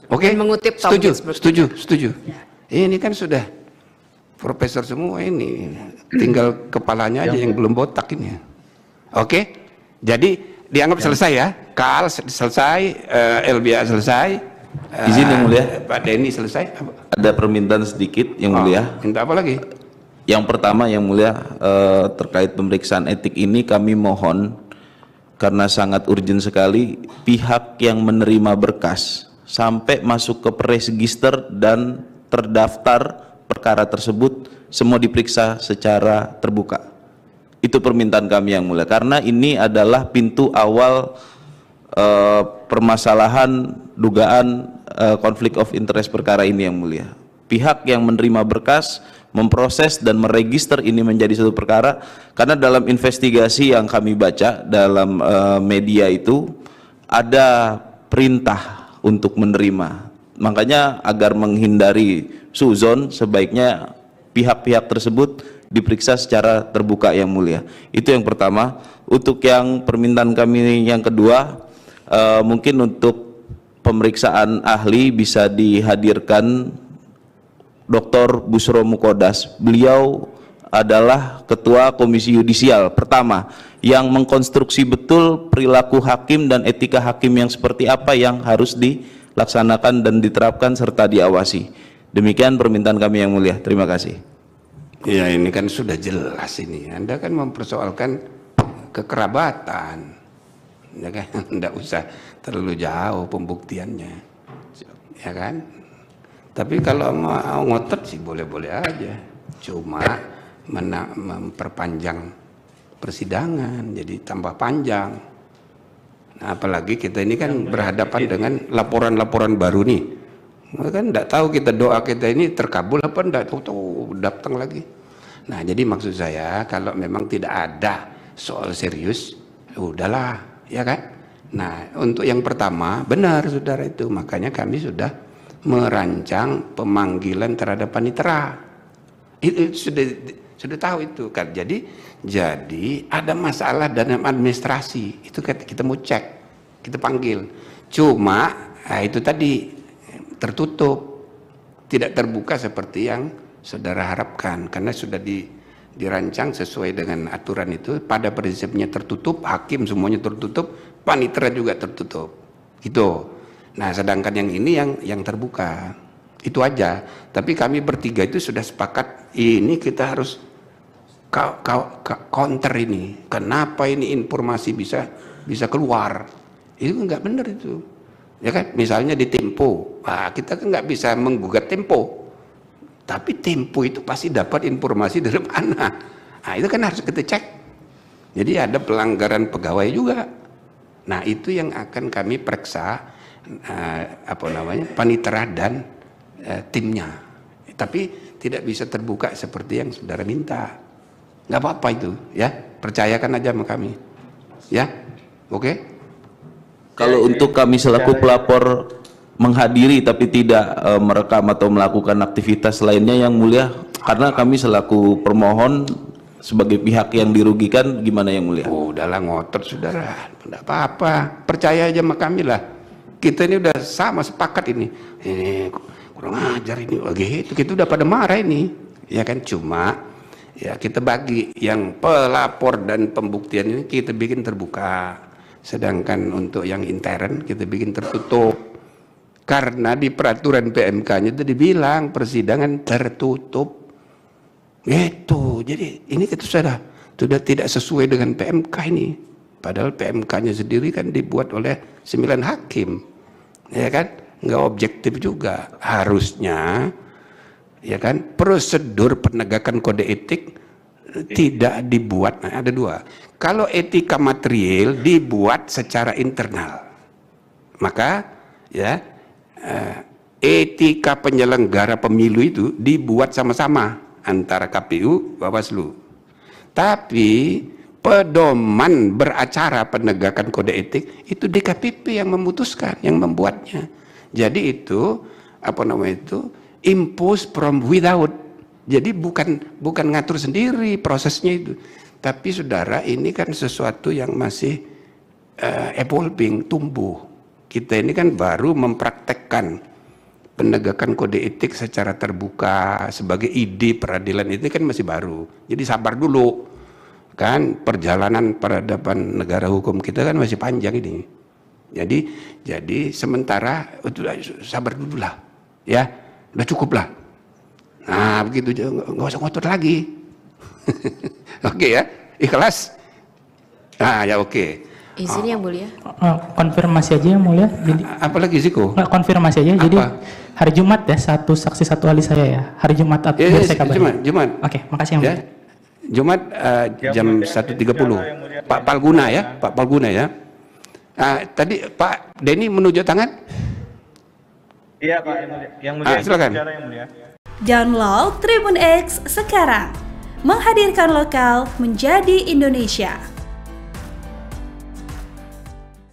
Oke, mengutip setuju, Tom Ginsburg. setuju. Ini kan sudah profesor semua ini, tinggal kepalanya aja yang belum botak ini. Oke, jadi dianggap selesai ya. Kal selesai, LBA selesai, izin yang mulia, Pak Denny selesai. ada permintaan sedikit yang mulia. Minta apa lagi? Yang pertama yang mulia, terkait pemeriksaan etik ini kami mohon, karena sangat urgent sekali, pihak yang menerima berkas sampai masuk ke pre-register dan terdaftar perkara tersebut semua diperiksa secara terbuka. Itu permintaan kami yang mulia, karena ini adalah pintu awal permasalahan dugaan konflik of interest perkara ini yang mulia. Pihak yang menerima berkas memproses dan meregister ini menjadi satu perkara, karena dalam investigasi yang kami baca dalam media itu ada perintah untuk menerima. Makanya agar menghindari suzon, sebaiknya pihak-pihak tersebut diperiksa secara terbuka yang mulia. Itu yang pertama. Untuk yang permintaan kami yang kedua, mungkin untuk pemeriksaan ahli bisa dihadirkan Dr. Busro Mukodas. Beliau adalah Ketua Komisi Yudisial pertama yang mengkonstruksi betul perilaku hakim dan etika hakim yang seperti apa yang harus dilaksanakan dan diterapkan serta diawasi. Demikian permintaan kami yang mulia. Terima kasih. Ya, ini kan sudah jelas ini. Anda kan mempersoalkan kekerabatan, ya kan? Tidak usah terlalu jauh pembuktiannya, ya kan? Tapi kalau mau ngotot sih boleh-boleh aja. Cuma memperpanjang persidangan jadi tambah panjang. Nah, apalagi kita ini kan berhadapan dengan laporan-laporan baru nih. Kan tidak tahu kita doa kita ini terkabul apa enggak, tahu datang lagi. Nah, jadi maksud saya kalau memang tidak ada soal serius, udahlah, ya kan? Nah, untuk yang pertama benar saudara itu, makanya kami sudah merancang pemanggilan terhadap panitera. Itu sudah tahu itu kan. Jadi ada masalah dalam administrasi, itu kita mau cek, kita panggil. Cuma itu tadi tertutup, tidak terbuka seperti yang saudara harapkan, karena sudah dirancang sesuai dengan aturan itu. Pada prinsipnya tertutup, hakim semuanya tertutup, panitera juga tertutup, gitu. Nah, sedangkan yang ini yang terbuka, itu aja. Tapi kami bertiga itu sudah sepakat, ini kita harus counter ini. Kenapa ini informasi bisa keluar? Itu enggak benar itu, ya kan? Misalnya di Tempo, kita kan nggak bisa menggugat Tempo, tapi Tempo itu pasti dapat informasi dari mana. Nah, itu kan harus kita cek. Jadi ada pelanggaran pegawai juga. Nah, itu yang akan kami periksa, panitera dan timnya. Tapi tidak bisa terbuka seperti yang saudara minta. Nggak apa-apa itu, ya. Percayakan aja sama kami, ya. Oke? Kalau untuk kami selaku pelapor menghadiri tapi tidak merekam atau melakukan aktivitas lainnya yang mulia, karena kami selaku permohon sebagai pihak yang dirugikan, gimana yang mulia? Udahlah ngotot saudara, tidak apa-apa. Percaya aja sama kami lah. Kita ini udah sama sepakat ini kurang ajar ini lagi itu, kita udah pada marah ini, ya kan? Cuma ya kita bagi yang pelapor dan pembuktian ini kita bikin terbuka, sedangkan untuk yang intern kita bikin tertutup, karena di peraturan PMK-nya itu dibilang persidangan tertutup gitu. Jadi ini kita sudah tidak sesuai dengan PMK ini. Padahal PMK-nya sendiri kan dibuat oleh 9 hakim, ya kan? Nggak objektif juga. Harusnya, ya kan, prosedur penegakan kode etik tidak dibuat. Nah, ada dua. Kalau etika material dibuat secara internal, maka ya etika penyelenggara pemilu itu dibuat sama-sama antara KPU, Bawaslu. Tapi pedoman beracara penegakan kode etik itu DKPP yang memutuskan, yang membuatnya. Jadi itu impose from without. Jadi bukan ngatur sendiri prosesnya itu. Tapi saudara, ini kan sesuatu yang masih evolving, tumbuh. Kita ini kan baru mempraktekkan penegakan kode etik secara terbuka sebagai ide peradilan itu kan masih baru. Jadi sabar dulu. Kan perjalanan peradaban negara hukum kita kan masih panjang ini. Jadi sementara sabar dulu lah. Ya, udah cukup lah. Nah, begitu nggak usah ngotot lagi. Oke ya, ikhlas. Ah ya oke. Izin yang mulia. Konfirmasi aja yang mulia. Apalagi Ziko? Nggak, konfirmasi aja. Apa? Jadi hari Jumat ya, satu saksi satu ahli saya ya. Hari Jumat atau Ya, saya kabarin. Jumat. Oke, makasih yang Ya. mulia. Jumat jam 1.30. Pak Palguna ya, Pak Palguna ya. Tadi Pak Denny menunjuk tangan? Iya Pak, yang mulia. Silakan. Yang mulia. Download Tribun X sekarang. Menghadirkan lokal menjadi Indonesia.